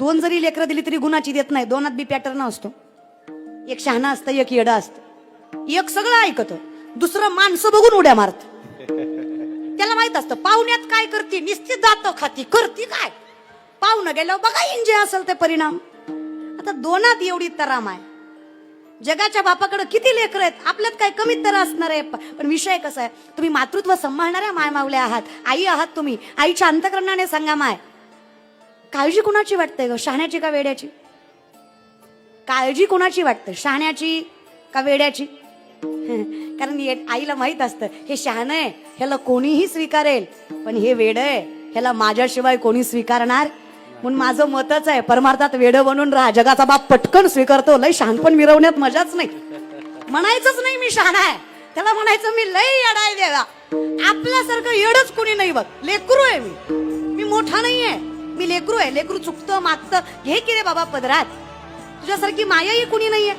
2 जरी लेकरं दिली तरी गुणाची देत नाही. 2 बी पॅटर्न असतो. एक शहाणा असतं, एक येडा असतं. एक सगळं ऐकतं, दुसरं माणसं बघून उड्या मारत. त्याला माहित असतं पाहुण्यात काय करते, निश्चित जातं खाती करते काय. पाहुणं गेल्यावर बघा जे असेल ते परिणाम. आता 2 एवढी तराम आहे. जगाच्या बापाकडे किती लेकर आहेत, आपल्यात काय कमीत तर असणार आहे. पण विषय कसा आहे, तुम्ही मातृत्व सांभाळणाऱ्या माय मावल्या आहात, आई आहात तुम्ही. आईच्या अंतकरणाने सांगा माय, काळजी कुणाची वाटते ग, शहाण्याची का वेड्याची? काळजी कुणाची वाटते, शहाण्याची का वेड्याची? कारण आईला माहित असतं हे शहाणं आहे, ह्याला कोणीही स्वीकारेल, पण हे वेड आहे, ह्याला माझ्याशिवाय कोणी स्वीकारणार. म्हणून माझं मतच आहे, परमार्थात वेड बनून राहा. जगाचा बाप पटकन स्वीकारतो, लय शहाणपण मिरवण्यात मजाच नाही. म्हणायचंच नाही मी शहाणा आहे, त्याला म्हणायचं मी लय येडा आहे देवा. आपल्यासारखं येडच कोणी नाही बघ. लेकरू आहे मी मोठा नाहीये, मी लेकरू आहे. लेकरू चुकतं मागतं, घे की रे बाबा पदरात. तुझ्यासारखी मायाही कुणी नाहीये.